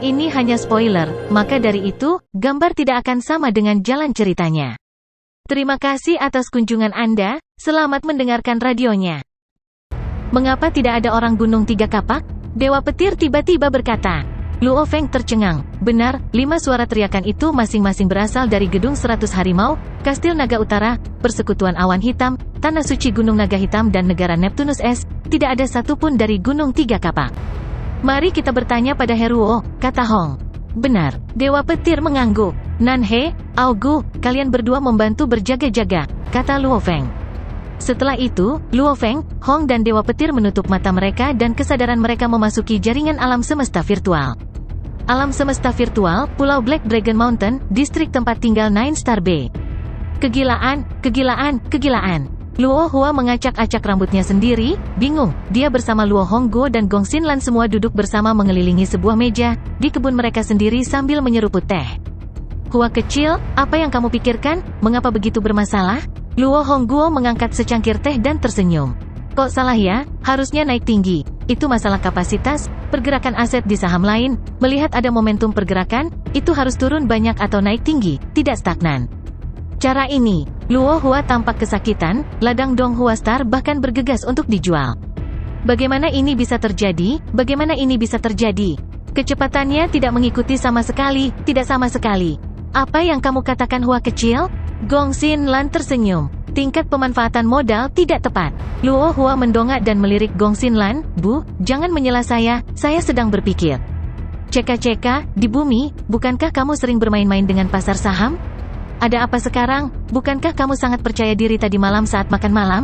Ini hanya spoiler, maka dari itu, gambar tidak akan sama dengan jalan ceritanya. Terima kasih atas kunjungan Anda, selamat mendengarkan radionya. Mengapa tidak ada orang Gunung Tiga Kapak? Dewa Petir tiba-tiba berkata. Luo Feng tercengang. Benar, 5 suara teriakan itu masing-masing berasal dari Gedung 100 Harimau, Kastil Naga Utara, Persekutuan Awan Hitam, Tanah Suci Gunung Naga Hitam dan Negara Neptunus Es. Tidak ada satupun dari Gunung Tiga Kapak. Mari kita bertanya pada Heruo, kata Hong. Benar, Dewa Petir mengangguk. Nanhe, Aogu, kalian berdua membantu berjaga-jaga, kata Luo Feng. Setelah itu, Luo Feng, Hong dan Dewa Petir menutup mata mereka dan kesadaran mereka memasuki jaringan alam semesta virtual. Alam semesta virtual, Pulau Black Dragon Mountain, distrik tempat tinggal Nine Star Bay. Kegilaan, kegilaan, kegilaan. Luo Hua mengacak-acak rambutnya sendiri, bingung. Dia bersama Luo Hongguo dan Gong Xinlan semua duduk bersama mengelilingi sebuah meja, di kebun mereka sendiri sambil menyeruput teh. Hua kecil, apa yang kamu pikirkan? Mengapa begitu bermasalah? Luo Hongguo mengangkat secangkir teh dan tersenyum. Kok salah ya? Harusnya naik tinggi. Itu masalah kapasitas, pergerakan aset di saham lain. Melihat ada momentum pergerakan, itu harus turun banyak atau naik tinggi, tidak stagnan. Cara ini, Luo Hua tampak kesakitan, ladang Dong Hua Star bahkan bergegas untuk dijual. Bagaimana ini bisa terjadi? Bagaimana ini bisa terjadi? Kecepatannya tidak mengikuti sama sekali, tidak sama sekali. Apa yang kamu katakan Hua kecil? Gong Xinlan tersenyum. Tingkat pemanfaatan modal tidak tepat. Luo Hua mendongak dan melirik Gong Xinlan, Bu, jangan menyela saya sedang berpikir. Ceka-ceka, di bumi, bukankah kamu sering bermain-main dengan pasar saham? Ada apa sekarang? Bukankah kamu sangat percaya diri tadi malam saat makan malam?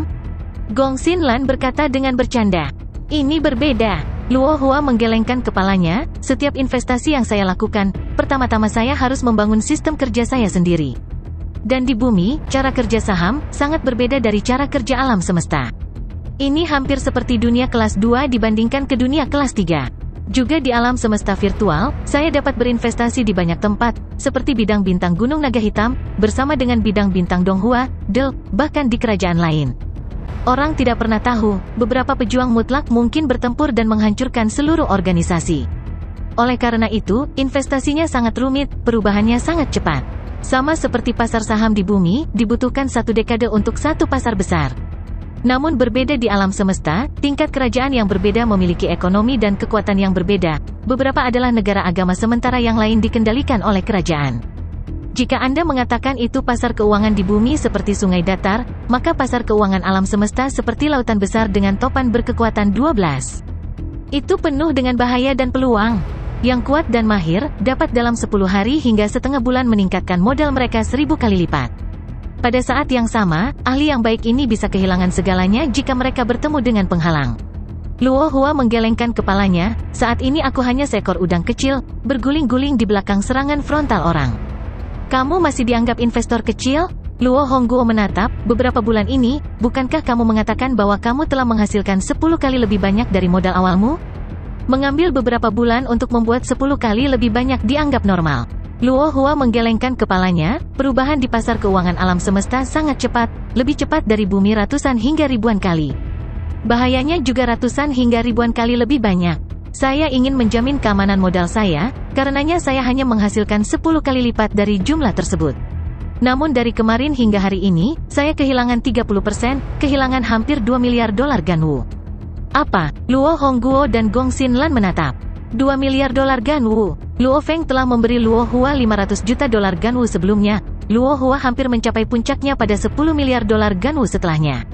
Gong Xinlan berkata dengan bercanda. Ini berbeda. Luo Hua menggelengkan kepalanya, setiap investasi yang saya lakukan, pertama-tama saya harus membangun sistem kerja saya sendiri. Dan di bumi, cara kerja saham, sangat berbeda dari cara kerja alam semesta. Ini hampir seperti dunia kelas 2 dibandingkan ke dunia kelas 3. Juga di alam semesta virtual, saya dapat berinvestasi di banyak tempat, seperti bidang bintang Gunung Naga Hitam, bersama dengan bidang bintang Donghua, Del, bahkan di kerajaan lain. Orang tidak pernah tahu, beberapa pejuang mutlak mungkin bertempur dan menghancurkan seluruh organisasi. Oleh karena itu, investasinya sangat rumit, perubahannya sangat cepat. Sama seperti pasar saham di bumi, dibutuhkan 1 dekade untuk satu pasar besar. Namun berbeda di alam semesta, tingkat kerajaan yang berbeda memiliki ekonomi dan kekuatan yang berbeda. Beberapa adalah negara agama sementara yang lain dikendalikan oleh kerajaan. Jika Anda mengatakan itu pasar keuangan di bumi seperti sungai datar, maka pasar keuangan alam semesta seperti lautan besar dengan topan berkekuatan 12. Itu penuh dengan bahaya dan peluang. Yang kuat dan mahir, dapat dalam 10 hari hingga setengah bulan meningkatkan modal mereka 1000 kali lipat. Pada saat yang sama, ahli yang baik ini bisa kehilangan segalanya jika mereka bertemu dengan penghalang. Luo Hua menggelengkan kepalanya, saat ini aku hanya seekor udang kecil, berguling-guling di belakang serangan frontal orang. Kamu masih dianggap investor kecil? Luo Hongguo menatap, beberapa bulan ini, bukankah kamu mengatakan bahwa kamu telah menghasilkan 10 kali lebih banyak dari modal awalmu? Mengambil beberapa bulan untuk membuat 10 kali lebih banyak dianggap normal. Luo Hua menggelengkan kepalanya, perubahan di pasar keuangan alam semesta sangat cepat, lebih cepat dari bumi ratusan hingga ribuan kali. Bahayanya juga ratusan hingga ribuan kali lebih banyak. Saya ingin menjamin keamanan modal saya, karenanya saya hanya menghasilkan 10 kali lipat dari jumlah tersebut. Namun dari kemarin hingga hari ini, saya kehilangan 30%, kehilangan hampir 2 miliar dolar Ganwu. Apa? Luo Hongguo dan Gong Xinlan menatap. 2 miliar dolar Ganwu. Luo Feng telah memberi Luo Hua 500 juta dolar Ganwu sebelumnya. Luo Hua hampir mencapai puncaknya pada 10 miliar dolar Ganwu setelahnya.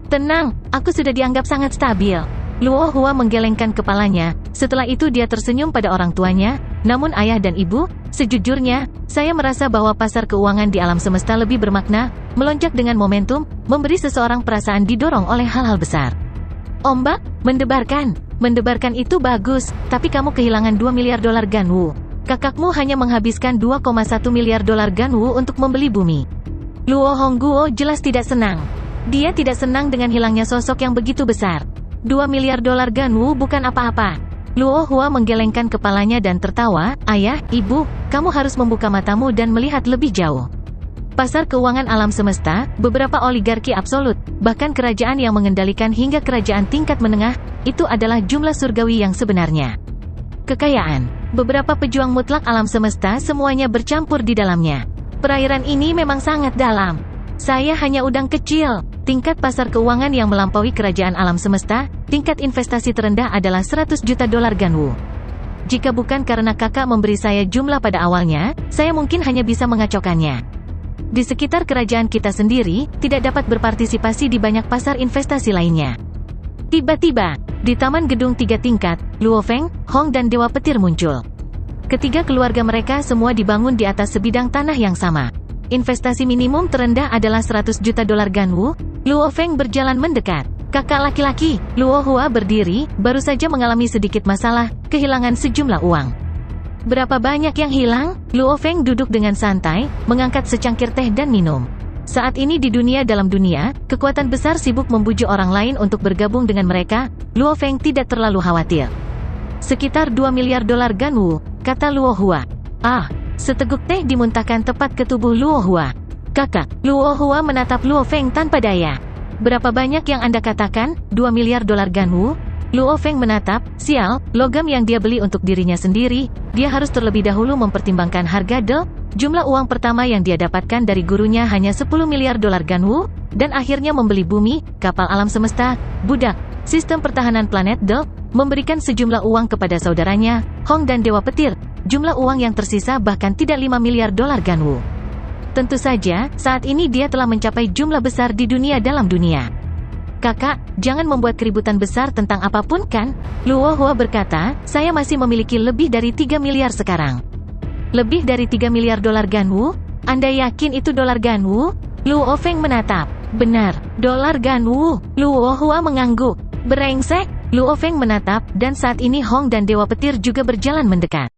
Tenang, aku sudah dianggap sangat stabil. Luo Hua menggelengkan kepalanya, setelah itu dia tersenyum pada orang tuanya, namun ayah dan ibu, sejujurnya, saya merasa bahwa pasar keuangan di alam semesta lebih bermakna, melonjak dengan momentum, memberi seseorang perasaan didorong oleh hal-hal besar. Ombak, mendebarkan itu bagus, tapi kamu kehilangan 2 miliar dolar Ganwu. Kakakmu hanya menghabiskan 2,1 miliar dolar Ganwu untuk membeli bumi. Luo Hongguo jelas tidak senang. Dia tidak senang dengan hilangnya sosok yang begitu besar. 2 miliar dolar Ganwu bukan apa-apa. Luo Hua menggelengkan kepalanya dan tertawa, ayah, ibu, kamu harus membuka matamu dan melihat lebih jauh. Pasar keuangan alam semesta, beberapa oligarki absolut, bahkan kerajaan yang mengendalikan hingga kerajaan tingkat menengah, itu adalah jumlah surgawi yang sebenarnya. Kekayaan. Beberapa pejuang mutlak alam semesta semuanya bercampur di dalamnya. Perairan ini memang sangat dalam. Saya hanya udang kecil. Tingkat pasar keuangan yang melampaui kerajaan alam semesta, tingkat investasi terendah adalah 100 juta dolar Ganwu. Jika bukan karena kakak memberi saya jumlah pada awalnya, saya mungkin hanya bisa mengacaukannya. Di sekitar kerajaan kita sendiri, tidak dapat berpartisipasi di banyak pasar investasi lainnya. Tiba-tiba, di taman gedung 3 tingkat, Luo Feng, Hong dan Dewa Petir muncul. Ketiga keluarga mereka semua dibangun di atas sebidang tanah yang sama. Investasi minimum terendah adalah 100 juta dolar Ganwu. Luo Feng berjalan mendekat. Kakak laki-laki, Luo Hua berdiri, baru saja mengalami sedikit masalah, kehilangan sejumlah uang. Berapa banyak yang hilang? Luo Feng duduk dengan santai, mengangkat secangkir teh dan minum. Saat ini di dunia dalam dunia, kekuatan besar sibuk membujuk orang lain untuk bergabung dengan mereka. Luo Feng tidak terlalu khawatir. Sekitar 2 miliar dolar Ganwu, kata Luo Hua. Ah, seteguk teh dimuntahkan tepat ke tubuh Luo Hua. Kakak, Luo Hua menatap Luo Feng tanpa daya. Berapa banyak yang Anda katakan? 2 miliar dolar Ganwu? Luo Feng menatap, sial, logam yang dia beli untuk dirinya sendiri, dia harus terlebih dahulu mempertimbangkan harga jumlah uang pertama yang dia dapatkan dari gurunya hanya 10 miliar dolar Ganwu, dan akhirnya membeli bumi, kapal alam semesta, budak, sistem pertahanan planet memberikan sejumlah uang kepada saudaranya, Hong dan Dewa Petir, jumlah uang yang tersisa bahkan tidak 5 miliar dolar Ganwu. Tentu saja, saat ini dia telah mencapai jumlah besar di dunia dalam dunia. Kakak, jangan membuat keributan besar tentang apapun kan? Luo Hua berkata, saya masih memiliki lebih dari 3 miliar sekarang. Lebih dari 3 miliar dolar Ganwu? Anda yakin itu dolar Ganwu? Luo Feng menatap. Benar, dolar Ganwu. Luo Hua mengangguk. Brengsek. Luo Feng menatap, dan saat ini Hong dan Dewa Petir juga berjalan mendekat.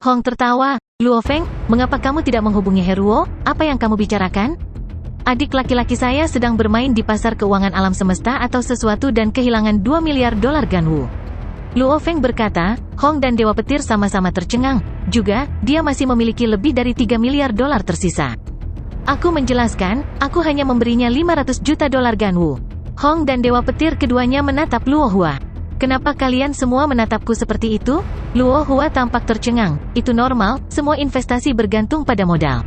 Hong tertawa. Luo Feng, mengapa kamu tidak menghubungi Heruo? Apa yang kamu bicarakan? Adik laki-laki saya sedang bermain di pasar keuangan alam semesta atau sesuatu dan kehilangan 2 miliar dolar Ganwu. Luo Feng berkata. Hong dan Dewa Petir sama-sama tercengang. Juga, dia masih memiliki lebih dari 3 miliar dolar tersisa. Aku menjelaskan, aku hanya memberinya 500 juta dolar Ganwu. Hong dan Dewa Petir keduanya menatap Luo Hua. Kenapa kalian semua menatapku seperti itu? Luo Hua tampak tercengang. Itu normal, semua investasi bergantung pada modal.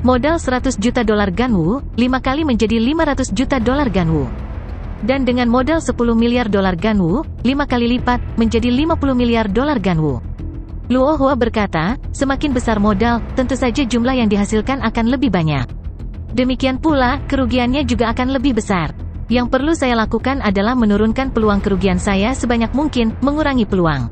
Modal 100 juta dolar Ganwu, 5 kali menjadi 500 juta dolar Ganwu. Dan dengan modal 10 miliar dolar Ganwu, 5 kali lipat, menjadi 50 miliar dolar Ganwu. Luo Hua berkata, semakin besar modal, tentu saja jumlah yang dihasilkan akan lebih banyak. Demikian pula, kerugiannya juga akan lebih besar. Yang perlu saya lakukan adalah menurunkan peluang kerugian saya sebanyak mungkin, mengurangi peluang.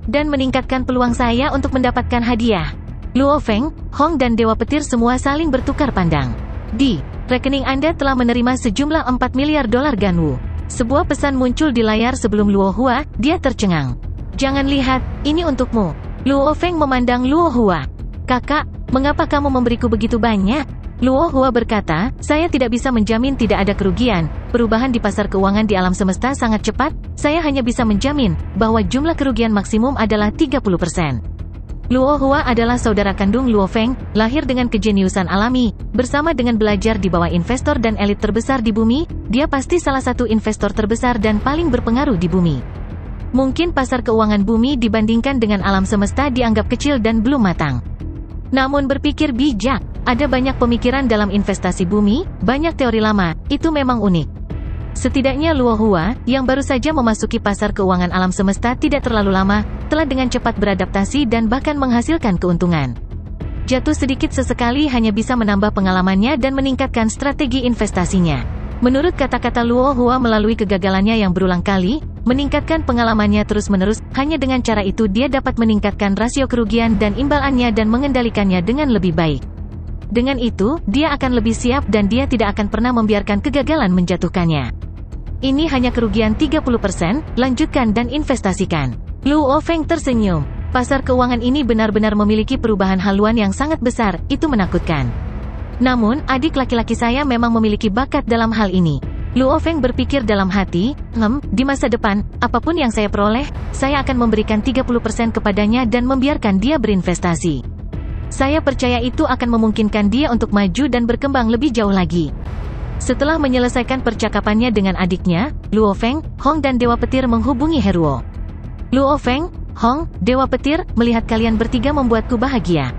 Dan meningkatkan peluang saya untuk mendapatkan hadiah. Luo Feng, Hong dan Dewa Petir semua saling bertukar pandang. Di rekening Anda telah menerima sejumlah 4 miliar dolar Ganwu. Sebuah pesan muncul di layar sebelum Luo Hua, dia tercengang. Jangan lihat, ini untukmu. Luo Feng memandang Luo Hua. Kakak, mengapa kamu memberiku begitu banyak? Luo Hua berkata, saya tidak bisa menjamin tidak ada kerugian, perubahan di pasar keuangan di alam semesta sangat cepat, saya hanya bisa menjamin, bahwa jumlah kerugian maksimum adalah 30%. Luo Hua adalah saudara kandung Luo Feng, lahir dengan kejeniusan alami, bersama dengan belajar di bawah investor dan elit terbesar di bumi, dia pasti salah satu investor terbesar dan paling berpengaruh di bumi. Mungkin pasar keuangan bumi dibandingkan dengan alam semesta dianggap kecil dan belum matang. Namun berpikir bijak, ada banyak pemikiran dalam investasi bumi, banyak teori lama, itu memang unik. Setidaknya Luo Hua, yang baru saja memasuki pasar keuangan alam semesta tidak terlalu lama, telah dengan cepat beradaptasi dan bahkan menghasilkan keuntungan. Jatuh sedikit sesekali hanya bisa menambah pengalamannya dan meningkatkan strategi investasinya. Menurut kata-kata Luo Hua melalui kegagalannya yang berulang kali, meningkatkan pengalamannya terus-menerus, hanya dengan cara itu dia dapat meningkatkan rasio kerugian dan imbalannya dan mengendalikannya dengan lebih baik. Dengan itu, dia akan lebih siap dan dia tidak akan pernah membiarkan kegagalan menjatuhkannya. Ini hanya kerugian 30%, lanjutkan dan investasikan. Luo Feng tersenyum. Pasar keuangan ini benar-benar memiliki perubahan haluan yang sangat besar, itu menakutkan. Namun, adik laki-laki saya memang memiliki bakat dalam hal ini. Luo Feng berpikir dalam hati, di masa depan, apapun yang saya peroleh, saya akan memberikan 30% kepadanya dan membiarkan dia berinvestasi. Saya percaya itu akan memungkinkan dia untuk maju dan berkembang lebih jauh lagi. Setelah menyelesaikan percakapannya dengan adiknya, Luo Feng, Hong dan Dewa Petir menghubungi Heruo. Luo Feng, Hong, Dewa Petir, melihat kalian bertiga membuatku bahagia.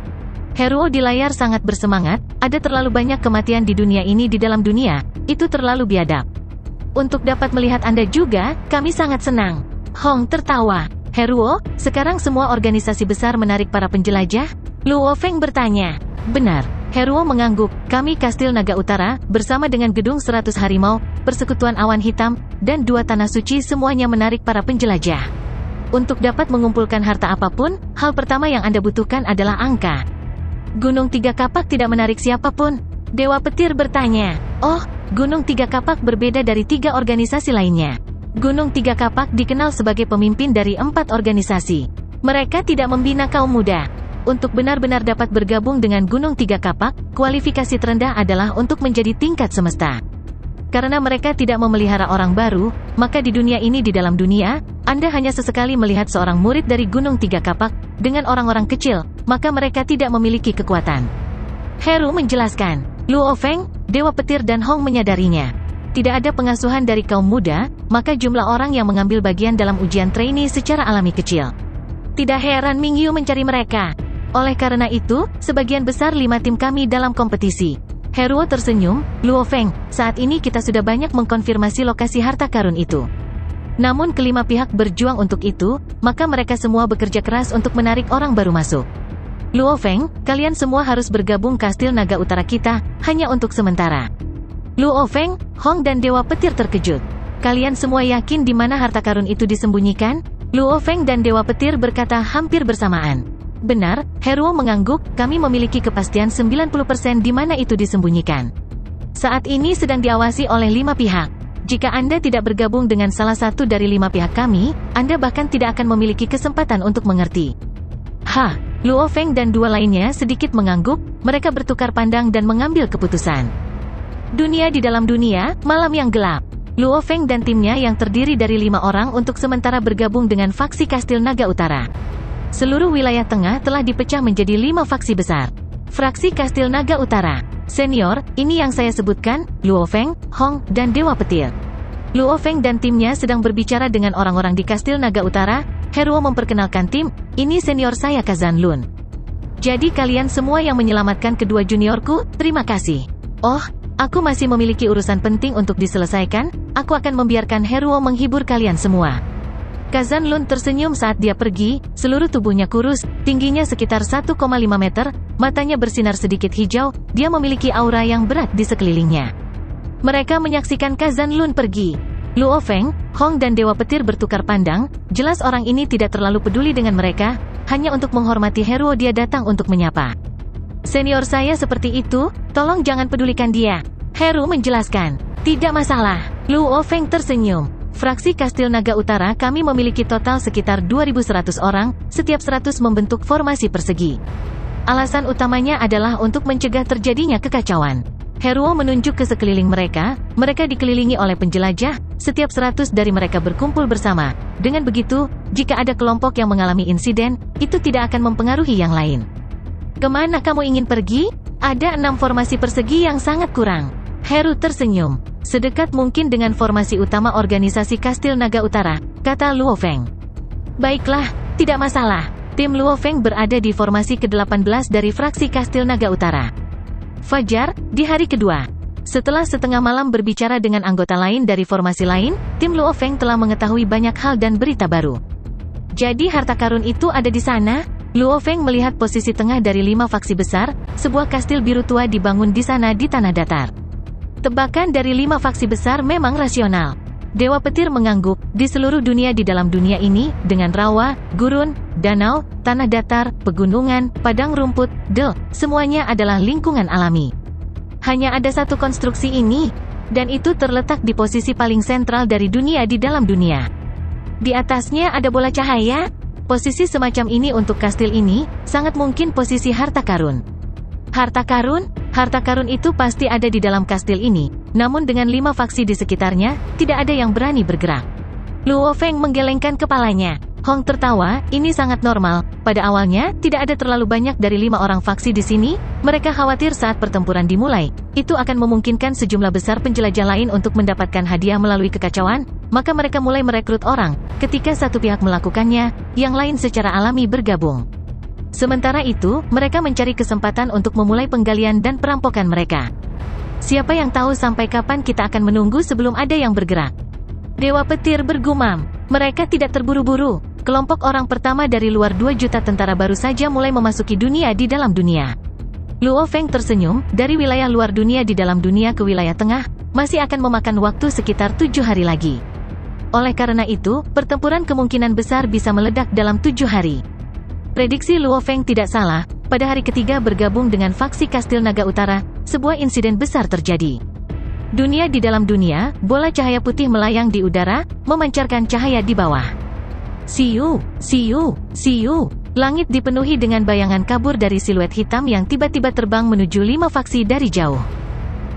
Heruo di layar sangat bersemangat, ada terlalu banyak kematian di dunia ini di dalam dunia, itu terlalu biadab. Untuk dapat melihat Anda juga, kami sangat senang. Hong tertawa. Heruo, sekarang semua organisasi besar menarik para penjelajah? Luo Feng bertanya. Benar. Heruo mengangguk, kami Kastil Naga Utara, bersama dengan Gedung 100 Harimau, Persekutuan Awan Hitam, dan 2 Tanah Suci semuanya menarik para penjelajah. Untuk dapat mengumpulkan harta apapun, hal pertama yang Anda butuhkan adalah angka. Gunung Tiga Kapak tidak menarik siapapun. Dewa Petir bertanya. Oh, Gunung Tiga Kapak berbeda dari 3 organisasi lainnya. Gunung Tiga Kapak dikenal sebagai pemimpin dari 4 organisasi. Mereka tidak membina kaum muda. Untuk benar-benar dapat bergabung dengan Gunung Tiga Kapak, kualifikasi terendah adalah untuk menjadi tingkat semesta. Karena mereka tidak memelihara orang baru, maka di dunia ini di dalam dunia, Anda hanya sesekali melihat seorang murid dari Gunung Tiga Kapak, dengan orang-orang kecil, maka mereka tidak memiliki kekuatan. Heru menjelaskan. Luo Feng, Dewa Petir dan Hong menyadarinya. Tidak ada pengasuhan dari kaum muda, maka jumlah orang yang mengambil bagian dalam ujian trainee secara alami kecil. Tidak heran Ming Yu mencari mereka. Oleh karena itu, sebagian besar 5 tim kami dalam kompetisi. Heruo tersenyum, Luo Feng, saat ini kita sudah banyak mengkonfirmasi lokasi harta karun itu. Namun kelima pihak berjuang untuk itu, maka mereka semua bekerja keras untuk menarik orang baru masuk. Luo Feng, kalian semua harus bergabung Kastil Naga Utara kita, hanya untuk sementara. Luo Feng, Hong dan Dewa Petir terkejut. Kalian semua yakin di mana harta karun itu disembunyikan? Luo Feng dan Dewa Petir berkata hampir bersamaan. Benar, Heruo mengangguk, kami memiliki kepastian 90% di mana itu disembunyikan. Saat ini sedang diawasi oleh 5 pihak. Jika Anda tidak bergabung dengan salah satu dari 5 pihak kami, Anda bahkan tidak akan memiliki kesempatan untuk mengerti. Luo Feng dan 2 lainnya sedikit mengangguk, mereka bertukar pandang dan mengambil keputusan. Dunia di dalam dunia, malam yang gelap. Luo Feng dan timnya yang terdiri dari 5 orang untuk sementara bergabung dengan faksi Kastil Naga Utara. Seluruh wilayah tengah telah dipecah menjadi 5 faksi besar. Fraksi Kastil Naga Utara. Senior, ini yang saya sebutkan, Luo Feng, Hong, dan Dewa Petir. Luo Feng dan timnya sedang berbicara dengan orang-orang di Kastil Naga Utara. Heruo memperkenalkan tim, ini senior saya Kazan Lun. Jadi kalian semua yang menyelamatkan kedua juniorku, terima kasih. Oh, aku masih memiliki urusan penting untuk diselesaikan, aku akan membiarkan Heruo menghibur kalian semua. Kazan Lun tersenyum saat dia pergi, seluruh tubuhnya kurus, tingginya sekitar 1,5 meter, matanya bersinar sedikit hijau, dia memiliki aura yang berat di sekelilingnya. Mereka menyaksikan Kazan Lun pergi. Luo Feng, Hong dan Dewa Petir bertukar pandang, jelas orang ini tidak terlalu peduli dengan mereka, hanya untuk menghormati Heruo dia datang untuk menyapa. Senior saya seperti itu, tolong jangan pedulikan dia. Heru menjelaskan. Tidak masalah. Luo Feng tersenyum. Fraksi Kastil Naga Utara kami memiliki total sekitar 2.100 orang, setiap 100 membentuk formasi persegi. Alasan utamanya adalah untuk mencegah terjadinya kekacauan. Heruo menunjuk ke sekeliling mereka, mereka dikelilingi oleh penjelajah, setiap 100 dari mereka berkumpul bersama. Dengan begitu, jika ada kelompok yang mengalami insiden, itu tidak akan mempengaruhi yang lain. Kemana kamu ingin pergi? Ada 6 formasi persegi yang sangat kurang. Heru tersenyum. Sedekat mungkin dengan formasi utama organisasi Kastil Naga Utara, kata Luo Feng. Baiklah, tidak masalah. Tim Luo Feng berada di formasi ke-18 dari fraksi Kastil Naga Utara. Fajar, di hari kedua. Setelah setengah malam berbicara dengan anggota lain dari formasi lain, tim Luo Feng telah mengetahui banyak hal dan berita baru. Jadi harta karun itu ada di sana? Luo Feng melihat posisi tengah dari 5 faksi besar, sebuah kastil biru tua dibangun di sana di tanah datar. Tebakan dari 5 faksi besar memang rasional. Dewa Petir mengangguk, di seluruh dunia di dalam dunia ini, dengan rawa, gurun, danau, tanah datar, pegunungan, padang rumput, semuanya adalah lingkungan alami. Hanya ada satu konstruksi ini, dan itu terletak di posisi paling sentral dari dunia di dalam dunia. Di atasnya ada bola cahaya. Posisi semacam ini untuk kastil ini, sangat mungkin posisi harta karun. Harta karun? Harta karun itu pasti ada di dalam kastil ini, namun dengan 5 faksi di sekitarnya, tidak ada yang berani bergerak. Luo Feng menggelengkan kepalanya. Hong tertawa, ini sangat normal. Pada awalnya, tidak ada terlalu banyak dari 5 orang faksi di sini, mereka khawatir saat pertempuran dimulai. Itu akan memungkinkan sejumlah besar penjelajah lain untuk mendapatkan hadiah melalui kekacauan, maka mereka mulai merekrut orang. Ketika satu pihak melakukannya, yang lain secara alami bergabung. Sementara itu, mereka mencari kesempatan untuk memulai penggalian dan perampokan mereka. Siapa yang tahu sampai kapan kita akan menunggu sebelum ada yang bergerak? Dewa Petir bergumam. Mereka tidak terburu-buru. Kelompok orang pertama dari luar 2 juta tentara baru saja mulai memasuki dunia di dalam dunia. Luo Feng tersenyum, dari wilayah luar dunia di dalam dunia ke wilayah tengah, masih akan memakan waktu sekitar 7 hari lagi. Oleh karena itu, pertempuran kemungkinan besar bisa meledak dalam 7 hari. Prediksi Luo Feng tidak salah, pada hari ketiga bergabung dengan faksi Kastil Naga Utara, sebuah insiden besar terjadi. Dunia di dalam dunia, bola cahaya putih melayang di udara, memancarkan cahaya di bawah. Siu, siu, siu. Langit dipenuhi dengan bayangan kabur dari siluet hitam yang tiba-tiba terbang menuju 5 faksi dari jauh.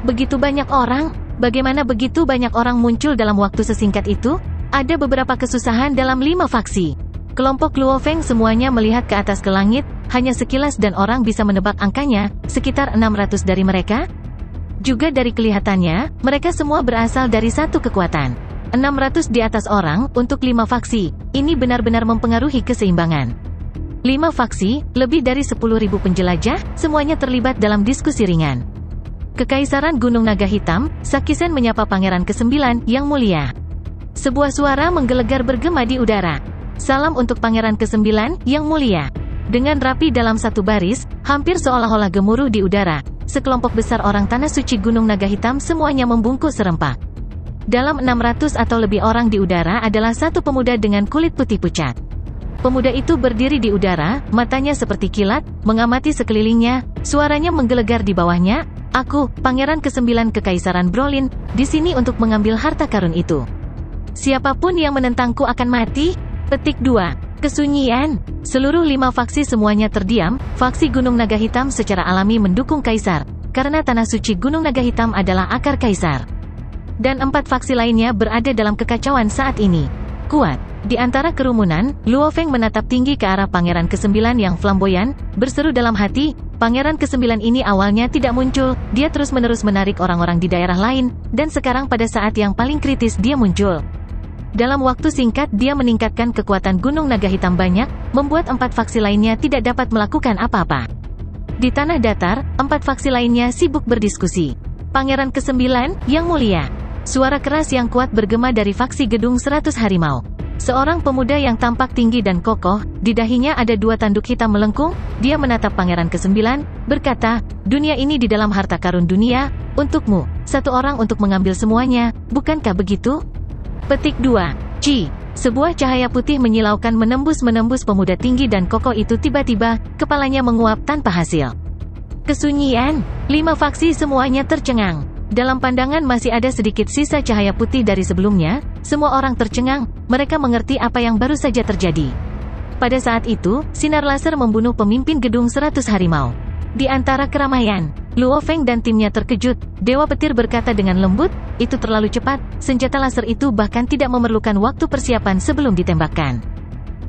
Begitu banyak orang? Bagaimana begitu banyak orang muncul dalam waktu sesingkat itu? Ada beberapa kesusahan dalam 5 faksi. Kelompok Luo Feng semuanya melihat ke atas ke langit, hanya sekilas dan orang bisa menebak angkanya, sekitar 600 dari mereka. Juga dari kelihatannya, mereka semua berasal dari satu kekuatan. 600 di atas orang, untuk 5 faksi, ini benar-benar mempengaruhi keseimbangan. 5 faksi, lebih dari 10.000 penjelajah, semuanya terlibat dalam diskusi ringan. Kekaisaran Gunung Naga Hitam, Sakisen menyapa Pangeran ke-9, Yang Mulia. Sebuah suara menggelegar bergema di udara. Salam untuk Pangeran ke-9, Yang Mulia. Dengan rapi dalam satu baris, hampir seolah-olah gemuruh di udara, sekelompok besar orang Tanah Suci Gunung Naga Hitam semuanya membungkuk serempak. Dalam 600 atau lebih orang di udara adalah satu pemuda dengan kulit putih pucat. Pemuda itu berdiri di udara, matanya seperti kilat, mengamati sekelilingnya, suaranya menggelegar di bawahnya, "Aku, Pangeran ke-9 Kekaisaran Brolin, di sini untuk mengambil harta karun itu. Siapapun yang menentangku akan mati." Petik 2. Kesunyian. Seluruh 5 faksi semuanya terdiam. Faksi Gunung Naga Hitam secara alami mendukung Kaisar, karena Tanah Suci Gunung Naga Hitam adalah akar Kaisar. Dan 4 faksi lainnya berada dalam kekacauan saat ini. Kuat. Di antara kerumunan, Luo Feng menatap tinggi ke arah Pangeran ke-9 yang flamboyan, berseru dalam hati, Pangeran ke-9 ini awalnya tidak muncul, dia terus-menerus menarik orang-orang di daerah lain, dan sekarang pada saat yang paling kritis dia muncul. Dalam waktu singkat dia meningkatkan kekuatan Gunung Naga Hitam banyak, membuat 4 faksi lainnya tidak dapat melakukan apa-apa. Di tanah datar, 4 faksi lainnya sibuk berdiskusi. Pangeran ke-9, Yang Mulia. Suara keras yang kuat bergema dari faksi Gedung 100 Harimau. Seorang pemuda yang tampak tinggi dan kokoh, di dahinya ada 2 tanduk hitam melengkung, dia menatap Pangeran ke-9, berkata, "Dunia ini di dalam harta karun dunia, untukmu, 1 orang untuk mengambil semuanya, bukankah begitu?" Petik 2. Ci. Sebuah cahaya putih menyilaukan menembus pemuda tinggi dan kokoh itu tiba-tiba, kepalanya menguap tanpa hasil. Kesunyian. 5 faksi semuanya tercengang. Dalam pandangan masih ada sedikit sisa cahaya putih dari sebelumnya, semua orang tercengang, mereka mengerti apa yang baru saja terjadi. Pada saat itu, sinar laser membunuh pemimpin Gedung 100 Harimau. Di antara keramaian, Luo Feng dan timnya terkejut, Dewa Petir berkata dengan lembut, "Itu terlalu cepat, senjata laser itu bahkan tidak memerlukan waktu persiapan sebelum ditembakkan."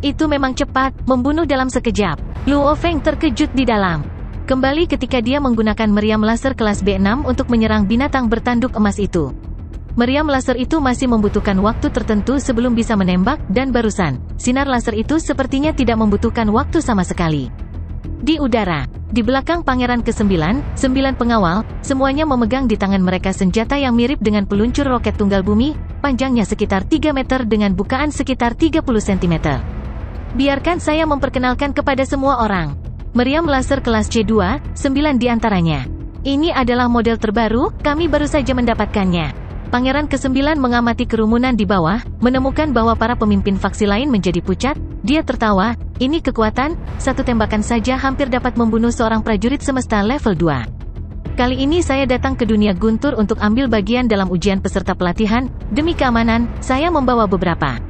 Itu memang cepat, membunuh dalam sekejap. Luo Feng terkejut di dalam. Kembali ketika dia menggunakan meriam laser kelas B6 untuk menyerang binatang bertanduk emas itu. Meriam laser itu masih membutuhkan waktu tertentu sebelum bisa menembak, dan barusan, sinar laser itu sepertinya tidak membutuhkan waktu sama sekali. Di udara, di belakang Pangeran ke-9, 9 pengawal, semuanya memegang di tangan mereka senjata yang mirip dengan peluncur roket tunggal bumi, panjangnya sekitar 3 meter dengan bukaan sekitar 30 cm. Biarkan saya memperkenalkan kepada semua orang. Meriam laser kelas C2, 9 di antaranya. Ini adalah model terbaru, kami baru saja mendapatkannya. Pangeran ke-9 mengamati kerumunan di bawah, menemukan bahwa para pemimpin faksi lain menjadi pucat, dia tertawa, ini kekuatan, 1 tembakan saja hampir dapat membunuh seorang prajurit semesta level 2. Kali ini saya datang ke dunia guntur untuk ambil bagian dalam ujian peserta pelatihan, demi keamanan, saya membawa beberapa.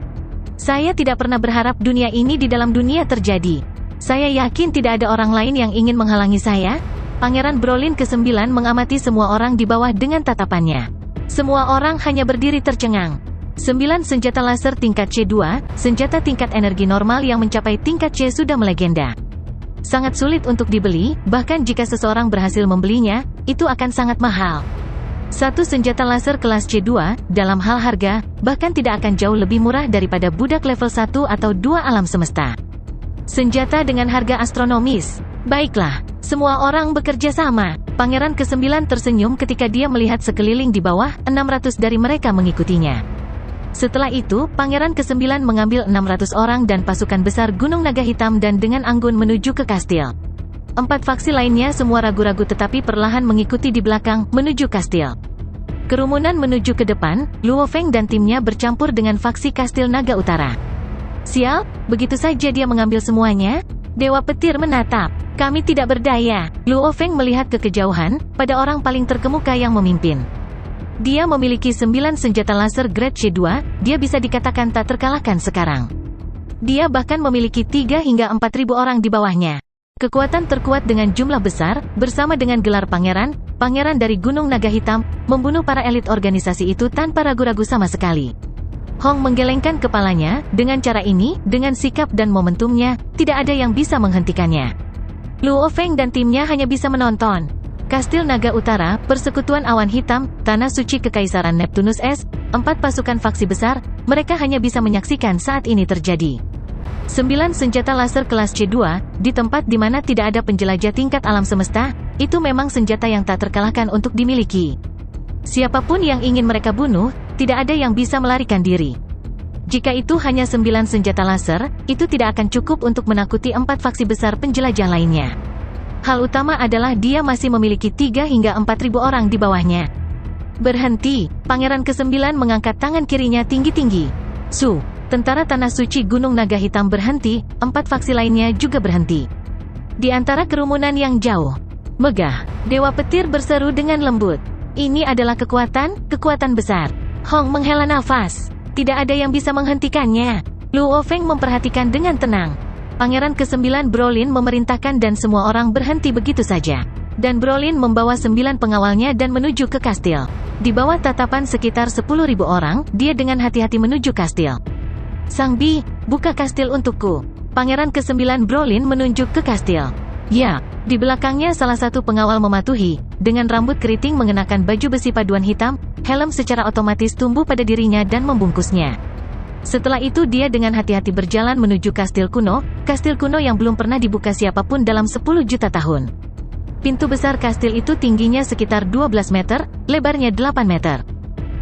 Saya tidak pernah berharap dunia ini di dalam dunia terjadi. Saya yakin tidak ada orang lain yang ingin menghalangi saya. Pangeran Brolin ke-9 mengamati semua orang di bawah dengan tatapannya. Semua orang hanya berdiri tercengang. 9 senjata laser tingkat C2, senjata tingkat energi normal yang mencapai tingkat C sudah melegenda. Sangat sulit untuk dibeli, bahkan jika seseorang berhasil membelinya, itu akan sangat mahal. Satu senjata laser kelas C2, dalam hal harga, bahkan tidak akan jauh lebih murah daripada budak level 1 atau 2 alam semesta. Senjata dengan harga astronomis. Baiklah, semua orang bekerja sama. Pangeran ke-9 tersenyum ketika dia melihat sekeliling di bawah, 600 dari mereka mengikutinya. Setelah itu, Pangeran ke-9 mengambil 600 orang dan pasukan besar Gunung Naga Hitam dan dengan anggun menuju ke kastil. 4 faksi lainnya semua ragu-ragu tetapi perlahan mengikuti di belakang, menuju kastil. Kerumunan menuju ke depan, Luo Feng dan timnya bercampur dengan faksi kastil Naga Utara. Sial, begitu saja dia mengambil semuanya? Dewa Petir menatap. Kami tidak berdaya. Luo Feng melihat ke kejauhan, pada orang paling terkemuka yang memimpin. Dia memiliki 9 senjata laser grade C2, dia bisa dikatakan tak terkalahkan sekarang. Dia bahkan memiliki 3 hingga 4.000 orang di bawahnya. Kekuatan terkuat dengan jumlah besar, bersama dengan gelar pangeran dari Gunung Naga Hitam, membunuh para elit organisasi itu tanpa ragu-ragu sama sekali. Hong menggelengkan kepalanya, dengan cara ini, dengan sikap dan momentumnya, tidak ada yang bisa menghentikannya. Luo Feng dan timnya hanya bisa menonton. Kastil Naga Utara, Persekutuan Awan Hitam, Tanah Suci Kekaisaran Neptunus S, 4 pasukan faksi besar, mereka hanya bisa menyaksikan saat ini terjadi. 9 senjata laser kelas C2, di tempat di mana tidak ada penjelajah tingkat alam semesta, itu memang senjata yang tak terkalahkan untuk dimiliki. Siapapun yang ingin mereka bunuh, tidak ada yang bisa melarikan diri. Jika itu hanya 9 senjata laser, itu tidak akan cukup untuk menakuti 4 faksi besar penjelajah lainnya. Hal utama adalah dia masih memiliki 3 hingga 4.000 orang di bawahnya. Berhenti, Pangeran ke-9 mengangkat tangan kirinya tinggi-tinggi. Su. Tentara Tanah Suci Gunung Naga Hitam berhenti, 4 faksi lainnya juga berhenti. Di antara kerumunan yang jauh, megah, Dewa Petir berseru dengan lembut. Ini adalah kekuatan besar. Hong menghela nafas. Tidak ada yang bisa menghentikannya. Luo Feng memperhatikan dengan tenang. Pangeran ke-9 Brolin memerintahkan dan semua orang berhenti begitu saja. Dan Brolin membawa 9 pengawalnya dan menuju ke kastil. Di bawah tatapan sekitar 10.000 orang, dia dengan hati-hati menuju kastil. Sang Bi, buka kastil untukku. Pangeran ke-9 Brolin menunjuk ke kastil. Ya, di belakangnya salah satu pengawal mematuhi, dengan rambut keriting mengenakan baju besi paduan hitam, helm secara otomatis tumbuh pada dirinya dan membungkusnya. Setelah itu dia dengan hati-hati berjalan menuju kastil kuno yang belum pernah dibuka siapapun dalam 10 juta tahun. Pintu besar kastil itu tingginya sekitar 12 meter, lebarnya 8 meter.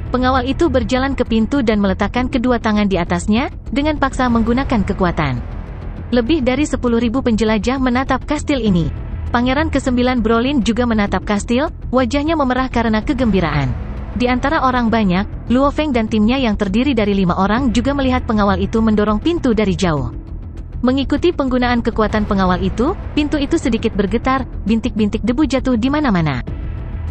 Pengawal itu berjalan ke pintu dan meletakkan kedua tangan di atasnya, dengan paksa menggunakan kekuatan. Lebih dari 10.000 penjelajah menatap kastil ini. Pangeran ke-9 Brolin juga menatap kastil, wajahnya memerah karena kegembiraan. Di antara orang banyak, Luo Feng dan timnya yang terdiri dari 5 orang juga melihat pengawal itu mendorong pintu dari jauh. Mengikuti penggunaan kekuatan pengawal itu, pintu itu sedikit bergetar, bintik-bintik debu jatuh di mana-mana.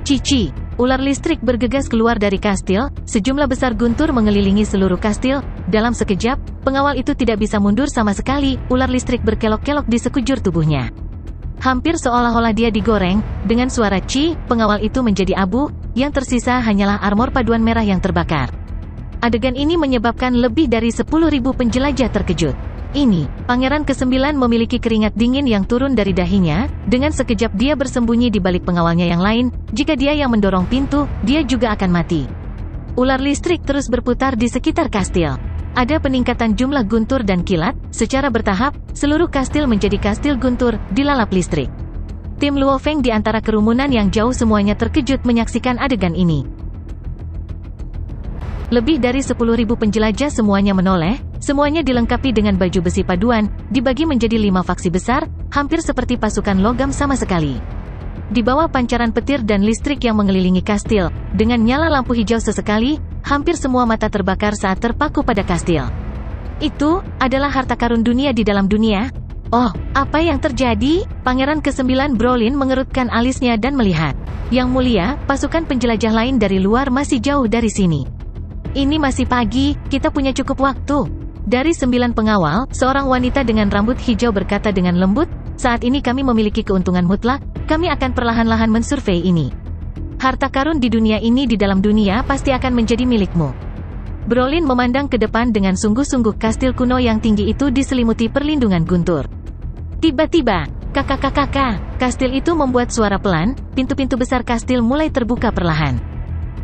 Cici. Ular listrik bergegas keluar dari kastil, sejumlah besar guntur mengelilingi seluruh kastil. Dalam sekejap, pengawal itu tidak bisa mundur sama sekali, ular listrik berkelok-kelok di sekujur tubuhnya. Hampir seolah-olah dia digoreng, dengan suara ci, pengawal itu menjadi abu, yang tersisa hanyalah armor paduan merah yang terbakar. Adegan ini menyebabkan lebih dari 10.000 penjelajah terkejut. Ini, Pangeran ke-9 memiliki keringat dingin yang turun dari dahinya, dengan sekejap dia bersembunyi di balik pengawalnya yang lain, jika dia yang mendorong pintu, dia juga akan mati. Ular listrik terus berputar di sekitar kastil. Ada peningkatan jumlah guntur dan kilat, secara bertahap, seluruh kastil menjadi kastil guntur, dilalap listrik. Tim Luo Feng di antara kerumunan yang jauh semuanya terkejut menyaksikan adegan ini. Lebih dari 10.000 penjelajah semuanya menoleh, semuanya dilengkapi dengan baju besi paduan, dibagi menjadi 5 faksi besar, hampir seperti pasukan logam sama sekali. Di bawah pancaran petir dan listrik yang mengelilingi kastil, dengan nyala lampu hijau sesekali, hampir semua mata terbakar saat terpaku pada kastil. Itu adalah harta karun dunia di dalam dunia. Oh, apa yang terjadi? Pangeran ke-9 Brolin mengerutkan alisnya dan melihat. Yang mulia, pasukan penjelajah lain dari luar masih jauh dari sini. Ini masih pagi, kita punya cukup waktu. Dari 9 pengawal, seorang wanita dengan rambut hijau berkata dengan lembut, saat ini kami memiliki keuntungan mutlak, kami akan perlahan-lahan mensurvei ini. Harta karun di dunia ini di dalam dunia pasti akan menjadi milikmu. Brolin memandang ke depan dengan sungguh-sungguh kastil kuno yang tinggi itu diselimuti perlindungan guntur. Tiba-tiba, kakak-kakak, kastil itu membuat suara pelan, pintu-pintu besar kastil mulai terbuka perlahan.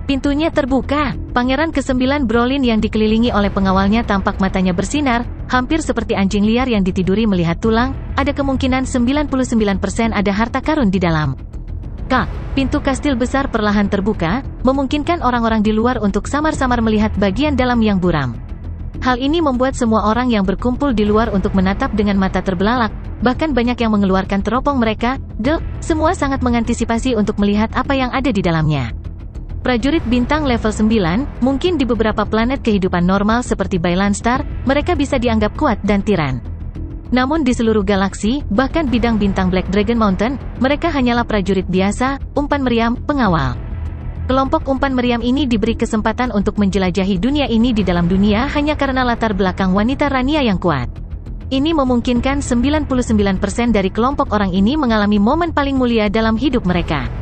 Pintunya terbuka. Pangeran ke-9 Brolin yang dikelilingi oleh pengawalnya tampak matanya bersinar, hampir seperti anjing liar yang ditiduri melihat tulang. Ada kemungkinan 99% ada harta karun di dalam. Pintu kastil besar perlahan terbuka, memungkinkan orang-orang di luar untuk samar-samar melihat bagian dalam yang buram. Hal ini membuat semua orang yang berkumpul di luar untuk menatap dengan mata terbelalak, bahkan banyak yang mengeluarkan teropong mereka. Semua sangat mengantisipasi untuk melihat apa yang ada di dalamnya. Prajurit bintang level 9, mungkin di beberapa planet kehidupan normal seperti Bailan Star, mereka bisa dianggap kuat dan tiran. Namun di seluruh galaksi, bahkan bidang bintang Black Dragon Mountain, mereka hanyalah prajurit biasa, umpan meriam, pengawal. Kelompok umpan meriam ini diberi kesempatan untuk menjelajahi dunia ini di dalam dunia hanya karena latar belakang wanita Rania yang kuat. Ini memungkinkan 99% dari kelompok orang ini mengalami momen paling mulia dalam hidup mereka.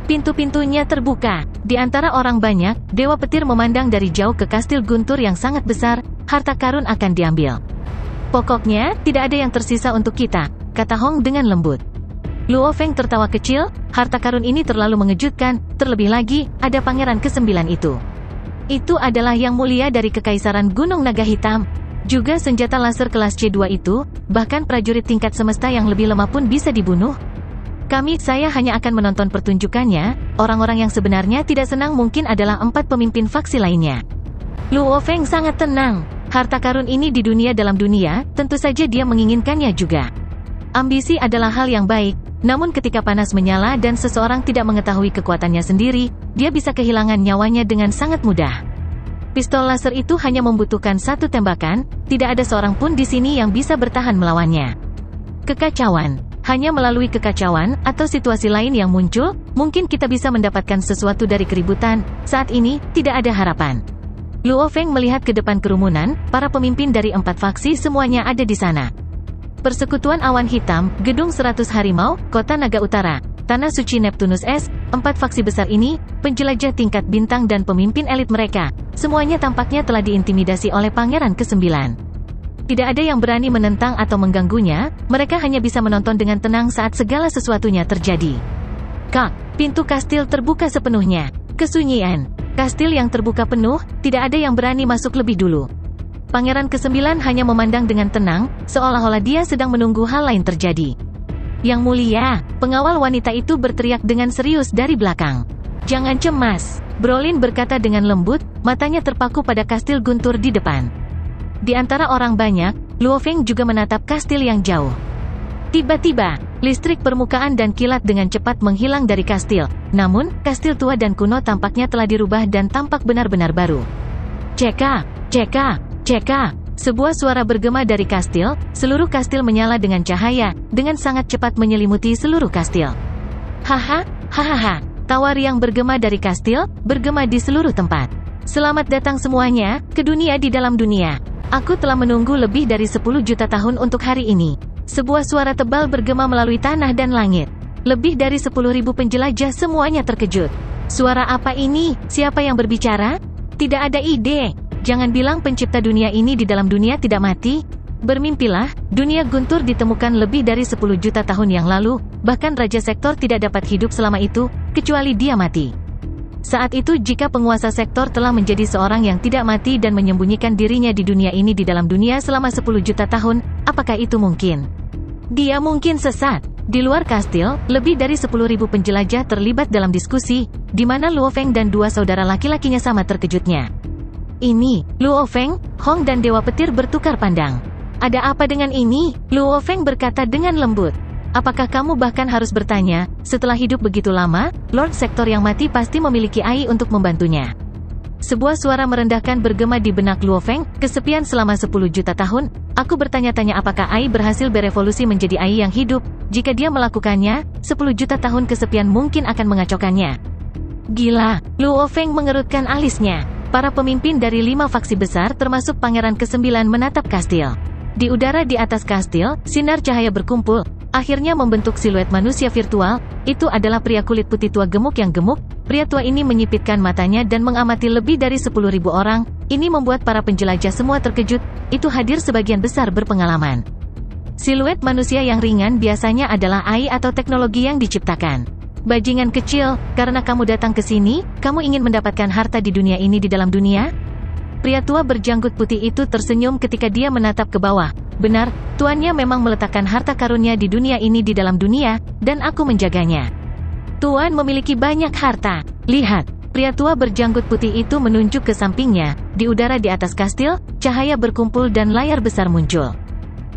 Pintu-pintunya terbuka. Di antara orang banyak, Dewa Petir memandang dari jauh ke kastil guntur yang sangat besar. Harta karun akan diambil. Pokoknya, tidak ada yang tersisa untuk kita, kata Hong dengan lembut. Luo Feng tertawa kecil, harta karun ini terlalu mengejutkan, terlebih lagi, ada pangeran ke-9 itu. Itu adalah yang mulia dari Kekaisaran Gunung Naga Hitam. Juga senjata laser kelas C2 itu, bahkan prajurit tingkat semesta yang lebih lemah pun bisa dibunuh. Saya hanya akan menonton pertunjukannya. Orang-orang yang sebenarnya tidak senang mungkin adalah 4 pemimpin faksi lainnya. Luo Feng sangat tenang. Harta karun ini di dunia dalam dunia, tentu saja dia menginginkannya juga. Ambisi adalah hal yang baik, namun ketika panas menyala dan seseorang tidak mengetahui kekuatannya sendiri, dia bisa kehilangan nyawanya dengan sangat mudah. Pistol laser itu hanya membutuhkan 1 tembakan, tidak ada seorang pun di sini yang bisa bertahan melawannya. Kekacauan. Hanya melalui kekacauan, atau situasi lain yang muncul, mungkin kita bisa mendapatkan sesuatu dari keributan. Saat ini, tidak ada harapan. Luo Feng melihat ke depan kerumunan, para pemimpin dari 4 faksi semuanya ada di sana. Persekutuan Awan Hitam, Gedung 100 Harimau, Kota Naga Utara, Tanah Suci Neptunus S, 4 faksi besar ini, penjelajah tingkat bintang dan pemimpin elit mereka, semuanya tampaknya telah diintimidasi oleh Pangeran ke-9. Tidak ada yang berani menentang atau mengganggunya, mereka hanya bisa menonton dengan tenang saat segala sesuatunya terjadi. Pintu kastil terbuka sepenuhnya. Kesunyian. Kastil yang terbuka penuh, tidak ada yang berani masuk lebih dulu. Pangeran ke-9 hanya memandang dengan tenang, seolah-olah dia sedang menunggu hal lain terjadi. Yang mulia, pengawal wanita itu berteriak dengan serius dari belakang. Jangan cemas, Brolin berkata dengan lembut, matanya terpaku pada kastil guntur di depan. Di antara orang banyak, Luo Feng juga menatap kastil yang jauh. Tiba-tiba, listrik permukaan dan kilat dengan cepat menghilang dari kastil. Namun, kastil tua dan kuno tampaknya telah dirubah dan tampak benar-benar baru. Ceka, ceka, ceka. Sebuah suara bergema dari kastil, seluruh kastil menyala dengan cahaya, dengan sangat cepat menyelimuti seluruh kastil. Hahaha, tawa riang bergema dari kastil, bergema di seluruh tempat. Selamat datang semuanya, ke dunia di dalam dunia. Aku telah menunggu lebih dari 10 juta tahun untuk hari ini. Sebuah suara tebal bergema melalui tanah dan langit. Lebih dari 10.000 penjelajah semuanya terkejut. Suara apa ini? Siapa yang berbicara? Tidak ada ide. Jangan bilang pencipta dunia ini di dalam dunia tidak mati. Bermimpilah, dunia guntur ditemukan lebih dari 10 juta tahun yang lalu, bahkan Raja Sektor tidak dapat hidup selama itu, kecuali dia mati. Saat itu jika penguasa sektor telah menjadi seorang yang tidak mati dan menyembunyikan dirinya di dunia ini di dalam dunia selama 10 juta tahun, apakah itu mungkin? Dia mungkin sesat. Di luar kastil, lebih dari 10.000 penjelajah terlibat dalam diskusi, di mana Luo Feng dan 2 saudara laki-lakinya sama terkejutnya. Ini, Luo Feng, Hong dan Dewa Petir bertukar pandang. Ada apa dengan ini? Luo Feng berkata dengan lembut. Apakah kamu bahkan harus bertanya, setelah hidup begitu lama, Lord Sektor yang mati pasti memiliki Ai untuk membantunya. Sebuah suara merendahkan bergema di benak Luo Feng, kesepian selama 10 juta tahun, aku bertanya-tanya apakah Ai berhasil berevolusi menjadi Ai yang hidup, jika dia melakukannya, 10 juta tahun kesepian mungkin akan mengacaukannya. Gila, Luo Feng mengerutkan alisnya. Para pemimpin dari 5 faksi besar termasuk Pangeran ke-9 menatap kastil. Di udara di atas kastil, sinar cahaya berkumpul, akhirnya membentuk siluet manusia virtual. Itu adalah pria kulit putih tua gemuk yang gemuk. Pria tua ini menyipitkan matanya dan mengamati lebih dari 10.000 orang. Ini membuat para penjelajah semua terkejut. Itu hadir sebagian besar berpengalaman. Siluet manusia yang ringan biasanya adalah AI atau teknologi yang diciptakan. Bajingan kecil, karena kamu datang ke sini, kamu ingin mendapatkan harta di dunia ini di dalam dunia? Pria tua berjanggut putih itu tersenyum ketika dia menatap ke bawah. Benar, tuannya memang meletakkan harta karunnya di dunia ini di dalam dunia, dan aku menjaganya. Tuan memiliki banyak harta. Lihat, pria tua berjanggut putih itu menunjuk ke sampingnya. Di udara di atas kastil, cahaya berkumpul dan layar besar muncul.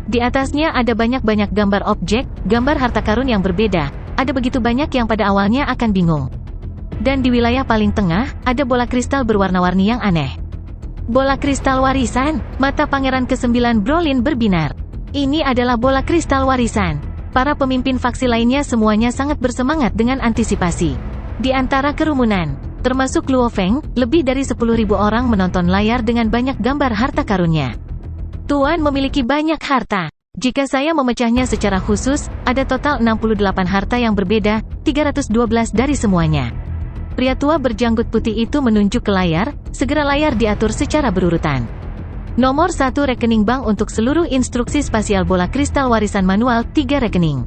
Di atasnya ada banyak-banyak gambar objek, gambar harta karun yang berbeda. Ada begitu banyak yang pada awalnya akan bingung. Dan di wilayah paling tengah, ada bola kristal berwarna-warni yang aneh. Bola kristal warisan, mata Pangeran ke-9 Brolin berbinar. Ini adalah bola kristal warisan. Para pemimpin faksi lainnya semuanya sangat bersemangat dengan antisipasi. Di antara kerumunan, termasuk Luo Feng, lebih dari 10.000 orang menonton layar dengan banyak gambar harta karunnya. Tuan memiliki banyak harta. Jika saya memecahnya secara khusus, ada total 68 harta yang berbeda, 312 dari semuanya. Pria tua berjanggut putih itu menunjuk ke layar, segera layar diatur secara berurutan. Nomor 1 rekening bank untuk seluruh instruksi spasial bola kristal warisan manual 3 rekening.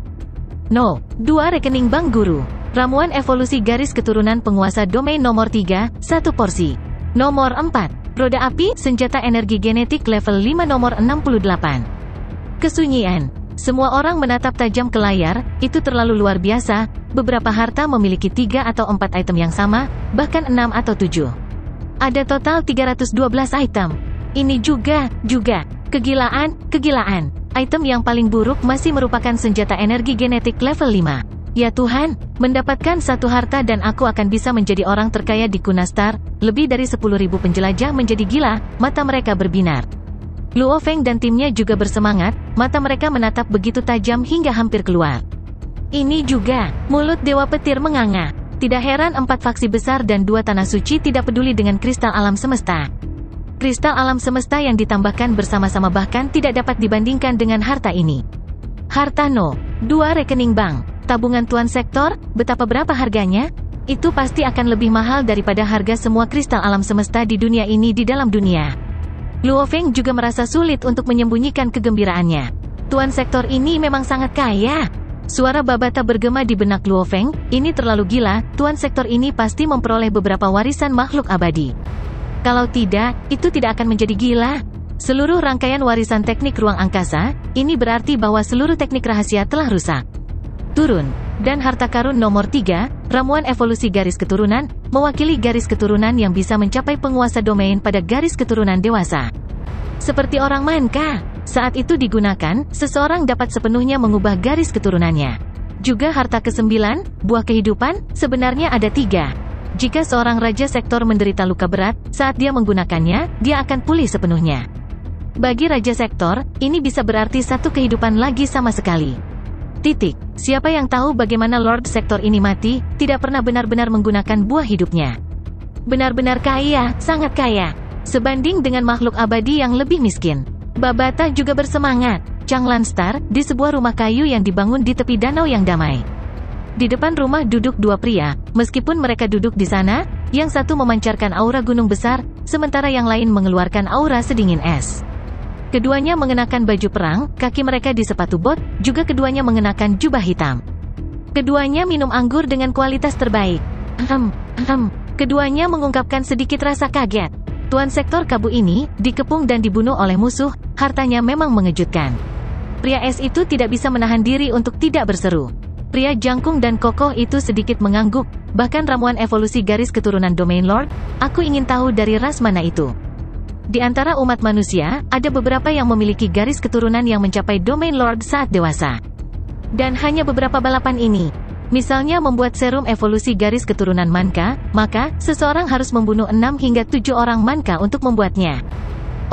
No. 2 rekening bank guru. Ramuan evolusi garis keturunan penguasa domain nomor 3, 1 porsi. Nomor 4. Roda api, senjata energi genetik level 5 nomor 68. Kesunyian. Semua orang menatap tajam ke layar, itu terlalu luar biasa, beberapa harta memiliki 3 atau 4 item yang sama, bahkan 6 atau 7. Ada total 312 item. Ini juga, kegilaan. Item yang paling buruk masih merupakan senjata energi genetik level 5. Ya Tuhan, mendapatkan satu harta dan aku akan bisa menjadi orang terkaya di Kunastar, lebih dari 10.000 penjelajah menjadi gila, mata mereka berbinar. Luo Feng dan timnya juga bersemangat, mata mereka menatap begitu tajam hingga hampir keluar. Ini juga, mulut Dewa Petir menganga. Tidak heran 4 faksi besar dan 2 tanah suci tidak peduli dengan kristal alam semesta. Kristal alam semesta yang ditambahkan bersama-sama bahkan tidak dapat dibandingkan dengan harta ini. Harta No. 2 rekening bank. Tabungan Tuan Sektor, betapa berapa harganya? Itu pasti akan lebih mahal daripada harga semua kristal alam semesta di dunia ini di dalam dunia. Luo Feng juga merasa sulit untuk menyembunyikan kegembiraannya. Tuan Sektor ini memang sangat kaya. Suara Babata bergema di benak Luo Feng, ini terlalu gila, Tuan Sektor ini pasti memperoleh beberapa warisan makhluk abadi. Kalau tidak, itu tidak akan menjadi gila. Seluruh rangkaian warisan teknik ruang angkasa, ini berarti bahwa seluruh teknik rahasia telah rusak. Turun. Dan harta karun nomor 3, ramuan evolusi garis keturunan, mewakili garis keturunan yang bisa mencapai penguasa domain pada garis keturunan dewasa. Seperti orang manka, saat itu digunakan, seseorang dapat sepenuhnya mengubah garis keturunannya. Juga harta ke-9, buah kehidupan, sebenarnya ada 3. Jika seorang raja sektor menderita luka berat, saat dia menggunakannya, dia akan pulih sepenuhnya. Bagi raja sektor, ini bisa berarti 1 kehidupan lagi sama sekali. Siapa yang tahu bagaimana Lord Sektor ini mati, tidak pernah benar-benar menggunakan buah hidupnya. Benar-benar kaya, sangat kaya. Sebanding dengan makhluk abadi yang lebih miskin. Babata juga bersemangat. Changlan Star, di sebuah rumah kayu yang dibangun di tepi danau yang damai. Di depan rumah duduk 2 pria, meskipun mereka duduk di sana, yang satu memancarkan aura gunung besar, sementara yang lain mengeluarkan aura sedingin es. Keduanya mengenakan baju perang, kaki mereka di sepatu bot, juga keduanya mengenakan jubah hitam. Keduanya minum anggur dengan kualitas terbaik. Keduanya mengungkapkan sedikit rasa kaget. Tuan Sektor Kabu ini, dikepung dan dibunuh oleh musuh, hartanya memang mengejutkan. Pria es itu tidak bisa menahan diri untuk tidak berseru. Pria jangkung dan kokoh itu sedikit mengangguk, bahkan ramuan evolusi garis keturunan Domain Lord, aku ingin tahu dari ras mana itu. Di antara umat manusia, ada beberapa yang memiliki garis keturunan yang mencapai Domain Lord saat dewasa. Dan hanya beberapa balapan ini. Misalnya membuat serum evolusi garis keturunan Manka, maka, seseorang harus membunuh 6 hingga 7 orang Manka untuk membuatnya.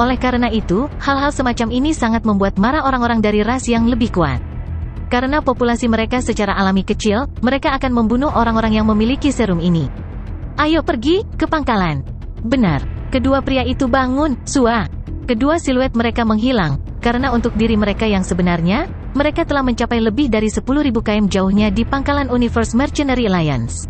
Oleh karena itu, hal-hal semacam ini sangat membuat marah orang-orang dari ras yang lebih kuat. Karena populasi mereka secara alami kecil, mereka akan membunuh orang-orang yang memiliki serum ini. Ayo pergi, ke pangkalan. Benar. Kedua pria itu bangun, sua. Kedua siluet mereka menghilang, karena untuk diri mereka yang sebenarnya, mereka telah mencapai lebih dari 10.000 km jauhnya di pangkalan Universe Mercenary Alliance.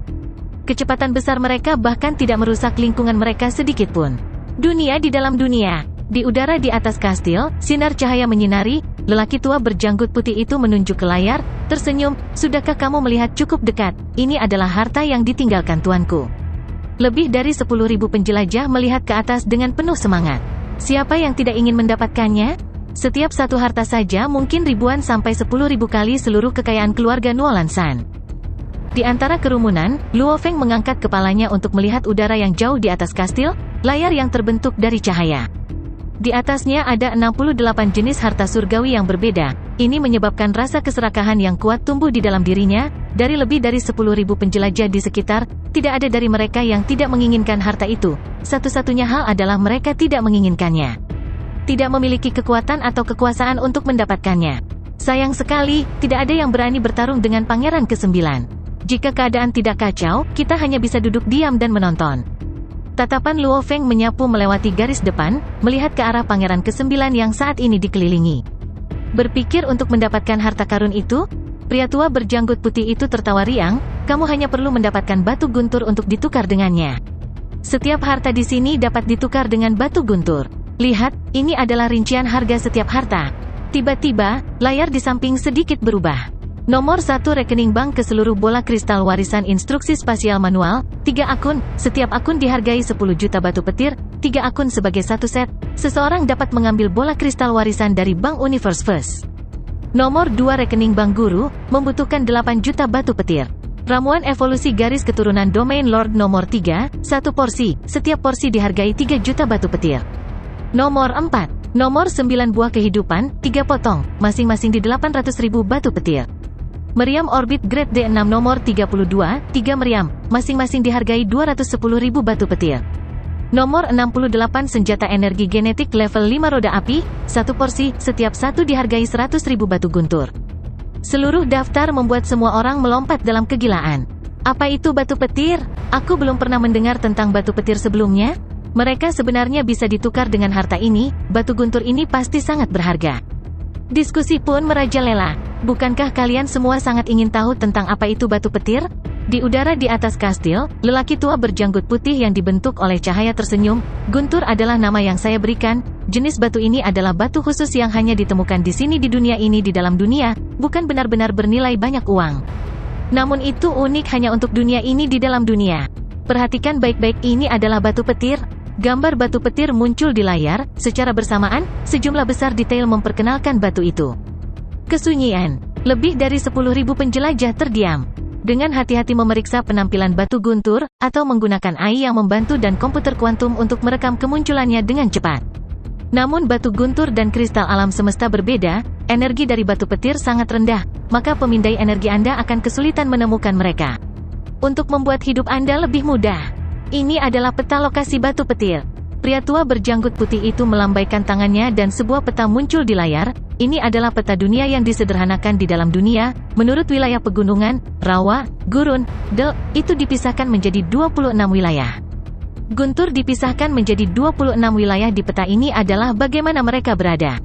Kecepatan besar mereka bahkan tidak merusak lingkungan mereka sedikitpun. Dunia di dalam dunia. Di udara di atas kastil, sinar cahaya menyinari, Lelaki tua berjanggut putih itu menunjuk ke layar, tersenyum, "Sudahkah kamu melihat cukup dekat? Ini adalah harta yang ditinggalkan tuanku." Lebih dari 10.000 penjelajah melihat ke atas dengan penuh semangat. Siapa yang tidak ingin mendapatkannya? Setiap satu harta saja mungkin ribuan sampai 10.000 kali seluruh kekayaan keluarga Nuolansan. Di antara kerumunan, Luo Feng mengangkat kepalanya untuk melihat udara yang jauh di atas kastil, layar yang terbentuk dari cahaya. Di atasnya ada 68 jenis harta surgawi yang berbeda. Ini menyebabkan rasa keserakahan yang kuat tumbuh di dalam dirinya. Dari lebih dari 10.000 penjelajah di sekitar, tidak ada dari mereka yang tidak menginginkan harta itu. Satu-satunya hal adalah mereka tidak menginginkannya. Tidak memiliki kekuatan atau kekuasaan untuk mendapatkannya. Sayang sekali, tidak ada yang berani bertarung dengan Pangeran ke-9. Jika keadaan tidak kacau, kita hanya bisa duduk diam dan menonton. Tatapan Luo Feng menyapu melewati garis depan, melihat ke arah Pangeran ke-9 yang saat ini dikelilingi. Berpikir untuk mendapatkan harta karun itu? Pria tua berjanggut putih itu tertawa riang, "Kamu hanya perlu mendapatkan batu guntur untuk ditukar dengannya. Setiap harta di sini dapat ditukar dengan batu guntur. Lihat, ini adalah rincian harga setiap harta." Tiba-tiba, layar di samping sedikit berubah. Nomor 1 rekening bank ke seluruh bola kristal warisan instruksi spasial manual, 3 akun, setiap akun dihargai 10 juta batu petir, 3 akun sebagai satu set, seseorang dapat mengambil bola kristal warisan dari Bank Universe First. Nomor 2 rekening bank guru, membutuhkan 8 juta batu petir. Ramuan evolusi garis keturunan Domain Lord nomor 3, 1 porsi, setiap porsi dihargai 3 juta batu petir. Nomor 4, nomor 9 buah kehidupan, 3 potong, masing-masing di 800.000 batu petir. Meriam Orbit Grade D6 nomor 32, 3 meriam, masing-masing dihargai 210.000 batu petir. Nomor 68 senjata energi genetik level 5 roda api, 1 porsi, setiap satu dihargai 100.000 batu guntur. Seluruh daftar membuat semua orang melompat dalam kegilaan. Apa itu batu petir? Aku belum pernah mendengar tentang batu petir sebelumnya. Mereka sebenarnya bisa ditukar dengan harta ini, batu guntur ini pasti sangat berharga. Diskusi pun merajalela. Bukankah kalian semua sangat ingin tahu tentang apa itu batu petir? Di udara di atas kastil, lelaki tua berjanggut putih yang dibentuk oleh cahaya tersenyum. "Guntur adalah nama yang saya berikan. Jenis batu ini adalah batu khusus yang hanya ditemukan di sini di dunia ini. Di dalam dunia, bukan benar-benar bernilai banyak uang. Namun itu unik hanya untuk dunia ini di dalam dunia. Perhatikan baik-baik, ini adalah batu petir." Gambar batu petir muncul di layar, secara bersamaan, sejumlah besar detail memperkenalkan batu itu. Kesunyian. Lebih dari 10.000 penjelajah terdiam. Dengan hati-hati memeriksa penampilan batu guntur, atau menggunakan AI yang membantu dan komputer kuantum untuk merekam kemunculannya dengan cepat. Namun batu guntur dan kristal alam semesta berbeda, energi dari batu petir sangat rendah, maka pemindai energi Anda akan kesulitan menemukan mereka. Untuk membuat hidup Anda lebih mudah, ini adalah peta lokasi batu petir. Pria tua berjanggut putih itu melambaikan tangannya dan sebuah peta muncul di layar. Ini adalah peta dunia yang disederhanakan di dalam dunia. Menurut wilayah pegunungan, rawa, gurun, del, itu dipisahkan menjadi 26 wilayah. Guntur dipisahkan menjadi 26 wilayah di peta ini adalah bagaimana mereka berada.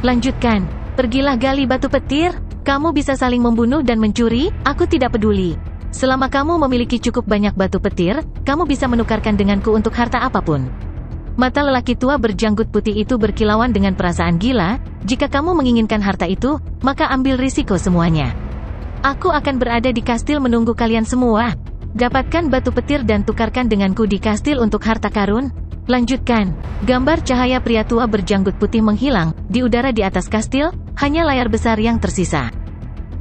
Lanjutkan, pergilah gali batu petir. Kamu bisa saling membunuh dan mencuri, aku tidak peduli. Selama kamu memiliki cukup banyak batu petir, kamu bisa menukarkan denganku untuk harta apapun. Mata lelaki tua berjanggut putih itu berkilauan dengan perasaan gila. Jika kamu menginginkan harta itu, maka ambil risiko semuanya. Aku akan berada di kastil menunggu kalian semua. Dapatkan batu petir dan tukarkan denganku di kastil untuk harta karun. Lanjutkan. Gambar cahaya pria tua berjanggut putih menghilang. Di udara di atas kastil, hanya layar besar yang tersisa.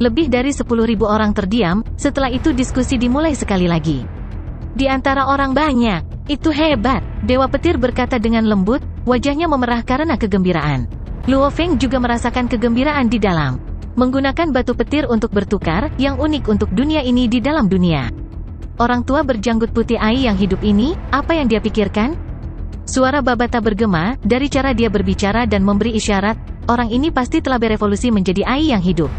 Lebih dari 10.000 orang terdiam. Setelah itu diskusi dimulai sekali lagi. Di antara orang banyak, "Itu hebat," Dewa Petir berkata dengan lembut, wajahnya memerah karena kegembiraan. Luo Feng juga merasakan kegembiraan di dalam. Menggunakan batu petir untuk bertukar, yang unik untuk dunia ini di dalam dunia. Orang tua berjanggut putih AI yang hidup ini, apa yang dia pikirkan? Suara Babata bergema, dari cara dia berbicara dan memberi isyarat, orang ini pasti telah berevolusi menjadi AI yang hidup.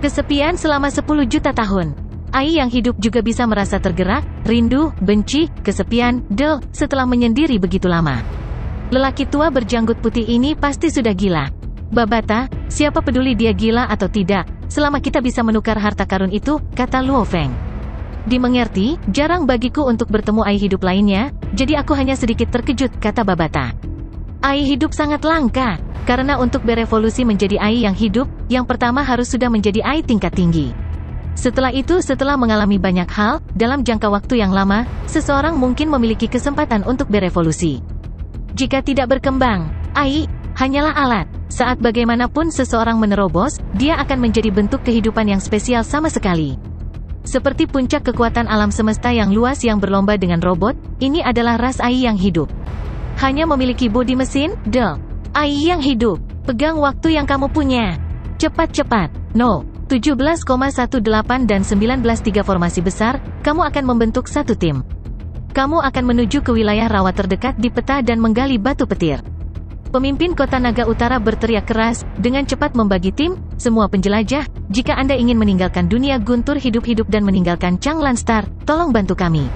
Kesepian selama 10 juta tahun. AI yang hidup juga bisa merasa tergerak, rindu, benci, kesepian, del, setelah menyendiri begitu lama. Lelaki tua berjanggut putih ini pasti sudah gila. Babata, siapa peduli dia gila atau tidak, selama kita bisa menukar harta karun itu, kata Luo Feng. Dimengerti, jarang bagiku untuk bertemu AI hidup lainnya, jadi aku hanya sedikit terkejut, kata Babata. AI hidup sangat langka, karena untuk berevolusi menjadi AI yang hidup, yang pertama harus sudah menjadi AI tingkat tinggi. Setelah itu, setelah mengalami banyak hal, dalam jangka waktu yang lama, seseorang mungkin memiliki kesempatan untuk berevolusi. Jika tidak berkembang, AI hanyalah alat. Saat bagaimanapun seseorang menerobos, dia akan menjadi bentuk kehidupan yang spesial sama sekali. Seperti puncak kekuatan alam semesta yang luas yang berlomba dengan robot, ini adalah ras AI yang hidup. Hanya memiliki bodi mesin, AI yang hidup. Pegang waktu yang kamu punya. Cepat-cepat. No. 17,18 dan 19:3 formasi besar, kamu akan membentuk satu tim. Kamu akan menuju ke wilayah rawa terdekat di peta dan menggali batu petir. Pemimpin kota Naga Utara berteriak keras, dengan cepat membagi tim, semua penjelajah, jika Anda ingin meninggalkan dunia guntur hidup-hidup dan meninggalkan Changlan Star, tolong bantu kami.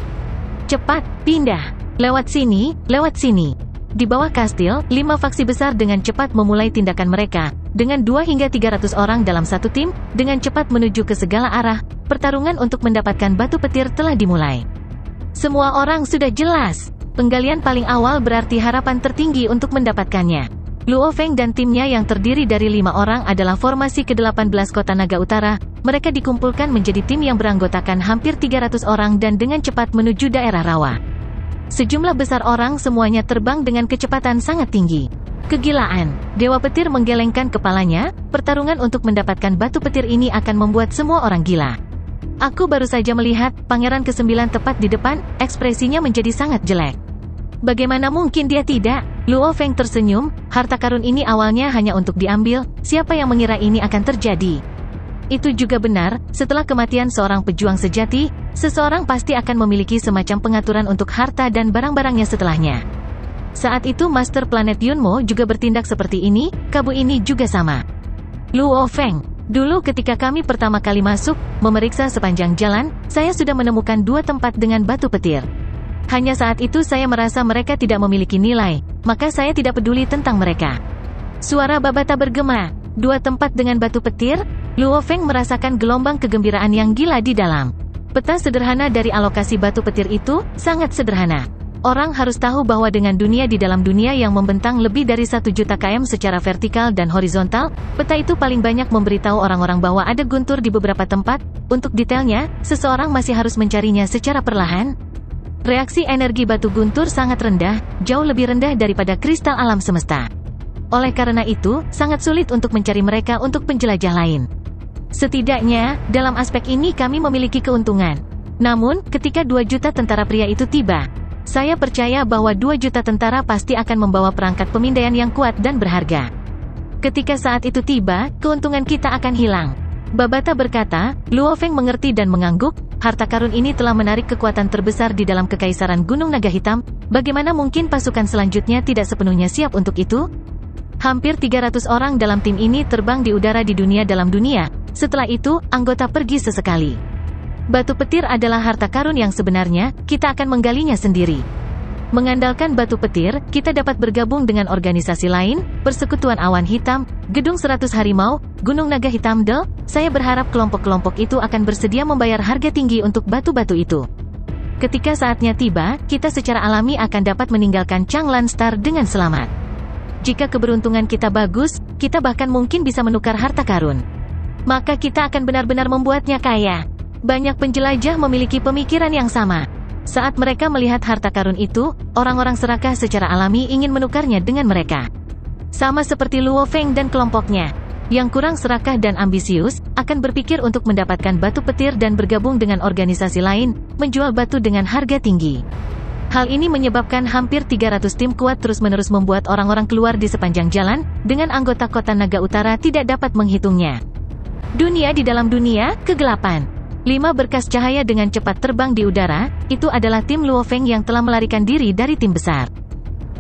Cepat, pindah. Lewat sini, lewat sini. Di bawah kastil, 5 faksi besar dengan cepat memulai tindakan mereka. Dengan 2 hingga 300 orang dalam satu tim, dengan cepat menuju ke segala arah, pertarungan untuk mendapatkan batu petir telah dimulai. Semua orang sudah jelas. Penggalian paling awal berarti harapan tertinggi untuk mendapatkannya. Luo Feng dan timnya yang terdiri dari 5 orang adalah formasi ke-18 kota Naga Utara. Mereka dikumpulkan menjadi tim yang beranggotakan hampir 300 orang dan dengan cepat menuju daerah rawa. Sejumlah besar orang semuanya terbang dengan kecepatan sangat tinggi. Kegilaan. Dewa Petir menggelengkan kepalanya, pertarungan untuk mendapatkan batu petir ini akan membuat semua orang gila. Aku baru saja melihat, Pangeran ke-9 tepat di depan, ekspresinya menjadi sangat jelek. Bagaimana mungkin dia tidak? Luo Feng tersenyum, harta karun ini awalnya hanya untuk diambil, siapa yang mengira ini akan terjadi? Itu juga benar, setelah kematian seorang pejuang sejati, seseorang pasti akan memiliki semacam pengaturan untuk harta dan barang-barangnya setelahnya. Saat itu Master Planet Yunmo juga bertindak seperti ini, Kabu ini juga sama. Luo Feng, dulu ketika kami pertama kali masuk, memeriksa sepanjang jalan, saya sudah menemukan 2 tempat dengan batu petir. Hanya saat itu saya merasa mereka tidak memiliki nilai, maka saya tidak peduli tentang mereka. Suara Babata bergema, 2 tempat dengan batu petir? Luo Feng merasakan gelombang kegembiraan yang gila di dalam. Peta sederhana dari alokasi batu petir itu, sangat sederhana. Orang harus tahu bahwa dengan dunia di dalam dunia yang membentang lebih dari 1 juta km secara vertikal dan horizontal, peta itu paling banyak memberitahu orang-orang bahwa ada guntur di beberapa tempat. Untuk detailnya, seseorang masih harus mencarinya secara perlahan. Reaksi energi batu guntur sangat rendah, jauh lebih rendah daripada kristal alam semesta. Oleh karena itu, sangat sulit untuk mencari mereka untuk penjelajah lain. Setidaknya, dalam aspek ini kami memiliki keuntungan. Namun, ketika 2 juta tentara pria itu tiba, saya percaya bahwa 2 juta tentara pasti akan membawa perangkat pemindaian yang kuat dan berharga. Ketika saat itu tiba, keuntungan kita akan hilang. Babata berkata, Luo Feng mengerti dan mengangguk, harta karun ini telah menarik kekuatan terbesar di dalam kekaisaran Gunung Naga Hitam, bagaimana mungkin pasukan selanjutnya tidak sepenuhnya siap untuk itu? Hampir 300 orang dalam tim ini terbang di udara di dunia dalam dunia. Setelah itu, anggota pergi sesekali. Batu petir adalah harta karun yang sebenarnya, kita akan menggalinya sendiri. Mengandalkan batu petir, kita dapat bergabung dengan organisasi lain, Persekutuan Awan Hitam, Gedung 100 Harimau, Gunung Naga Hitam saya berharap kelompok-kelompok itu akan bersedia membayar harga tinggi untuk batu-batu itu. Ketika saatnya tiba, kita secara alami akan dapat meninggalkan Changlan Star dengan selamat. Jika keberuntungan kita bagus, kita bahkan mungkin bisa menukar harta karun. Maka kita akan benar-benar membuatnya kaya. Banyak penjelajah memiliki pemikiran yang sama. Saat mereka melihat harta karun itu, orang-orang serakah secara alami ingin menukarnya dengan mereka. Sama seperti Luo Feng dan kelompoknya. Yang kurang serakah dan ambisius, akan berpikir untuk mendapatkan batu petir dan bergabung dengan organisasi lain, menjual batu dengan harga tinggi. Hal ini menyebabkan hampir 300 tim kuat terus-menerus membuat orang-orang keluar di sepanjang jalan, dengan anggota kota Naga Utara tidak dapat menghitungnya. Dunia di dalam dunia, kegelapan. 5 berkas cahaya dengan cepat terbang di udara, itu adalah tim Luo Feng yang telah melarikan diri dari tim besar.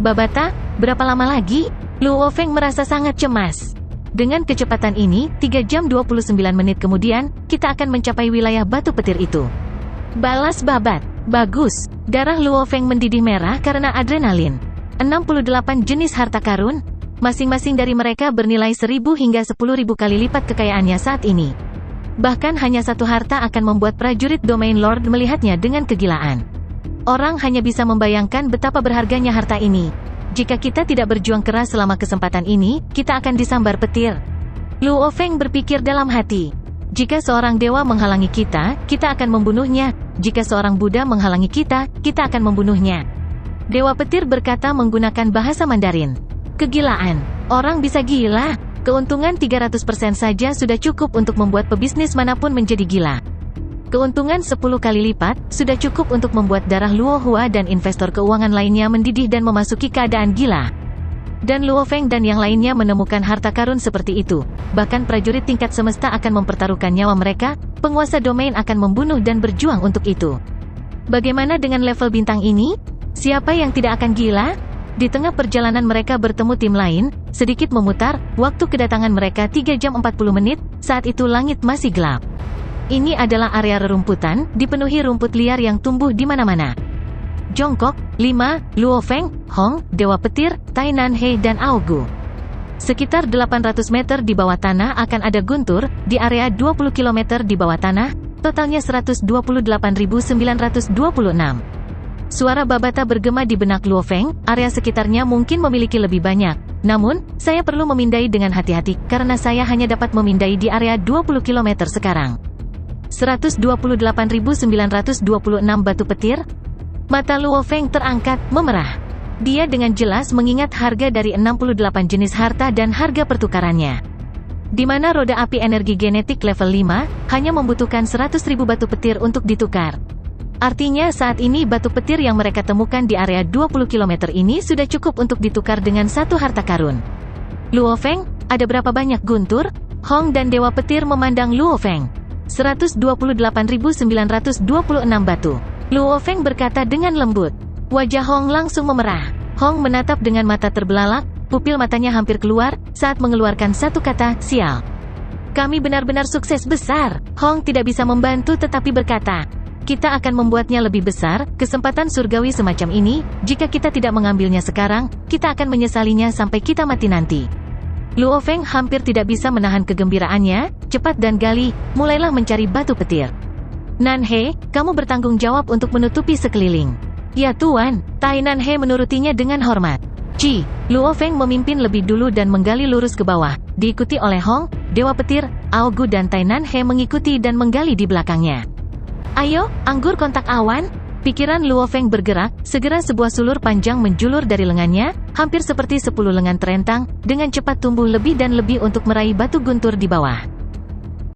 Babata, berapa lama lagi? Luo Feng merasa sangat cemas. Dengan kecepatan ini, 3 jam 29 menit kemudian, kita akan mencapai wilayah batu petir itu. Balas babat. Bagus. Darah Luo Feng mendidih merah karena adrenalin. 68 jenis harta karun. Masing-masing dari mereka bernilai 1.000 hingga 10.000 kali lipat kekayaannya saat ini. Bahkan hanya satu harta akan membuat prajurit Domain Lord melihatnya dengan kegilaan. Orang hanya bisa membayangkan betapa berharganya harta ini. Jika kita tidak berjuang keras selama kesempatan ini, kita akan disambar petir. Luo Feng berpikir dalam hati. Jika seorang dewa menghalangi kita, kita akan membunuhnya. Jika seorang Buddha menghalangi kita, kita akan membunuhnya. Dewa petir berkata menggunakan bahasa Mandarin. Kegilaan. Orang bisa gila. Keuntungan 300% saja sudah cukup untuk membuat pebisnis manapun menjadi gila. Keuntungan 10 kali lipat, sudah cukup untuk membuat darah Luo Hua dan investor keuangan lainnya mendidih dan memasuki keadaan gila. Dan Luo Feng dan yang lainnya menemukan harta karun seperti itu. Bahkan prajurit tingkat semesta akan mempertaruhkan nyawa mereka, penguasa domain akan membunuh dan berjuang untuk itu. Bagaimana dengan level bintang ini? Siapa yang tidak akan gila? Di tengah perjalanan mereka bertemu tim lain, sedikit memutar, waktu kedatangan mereka 3 jam 40 menit, saat itu langit masih gelap. Ini adalah area rerumputan, dipenuhi rumput liar yang tumbuh di mana-mana. Jongkok, 5, Luo Feng, Hong, Dewa Petir, Tai Nanhe dan Aogu. Sekitar 800 meter di bawah tanah akan ada guntur, di area 20 km di bawah tanah, totalnya 128.926. Suara babata bergema di benak Luo Feng, area sekitarnya mungkin memiliki lebih banyak. Namun, saya perlu memindai dengan hati-hati, karena saya hanya dapat memindai di area 20 km sekarang. 128.926 batu petir? Mata Luo Feng terangkat, memerah. Dia dengan jelas mengingat harga dari 68 jenis harta dan harga pertukarannya. Di mana roda api energi genetik level 5, hanya membutuhkan 100.000 batu petir untuk ditukar. Artinya saat ini batu petir yang mereka temukan di area 20 km ini sudah cukup untuk ditukar dengan satu harta karun. Luo Feng, ada berapa banyak guntur? Hong dan Dewa Petir memandang Luo Feng. 128.926 batu. Luo Feng berkata dengan lembut. Wajah Hong langsung memerah. Hong menatap dengan mata terbelalak, pupil matanya hampir keluar, saat mengeluarkan satu kata, sial. Kami benar-benar sukses besar. Hong tidak bisa membantu tetapi berkata, kita akan membuatnya lebih besar, kesempatan surgawi semacam ini, jika kita tidak mengambilnya sekarang, kita akan menyesalinya sampai kita mati nanti. Luo Feng hampir tidak bisa menahan kegembiraannya, cepat dan gali, mulailah mencari batu petir. Nanhe, kamu bertanggung jawab untuk menutupi sekeliling. Ya Tuan, Tai Nanhe menurutinya dengan hormat. Luo Feng memimpin lebih dulu dan menggali lurus ke bawah, diikuti oleh Hong, Dewa Petir, Aogu dan Tai Nanhe mengikuti dan menggali di belakangnya. Ayo, anggur kontak awan. Pikiran Luo Feng bergerak, segera sebuah sulur panjang menjulur dari lengannya, hampir seperti 10 lengan terentang, dengan cepat tumbuh lebih dan lebih untuk meraih batu guntur di bawah.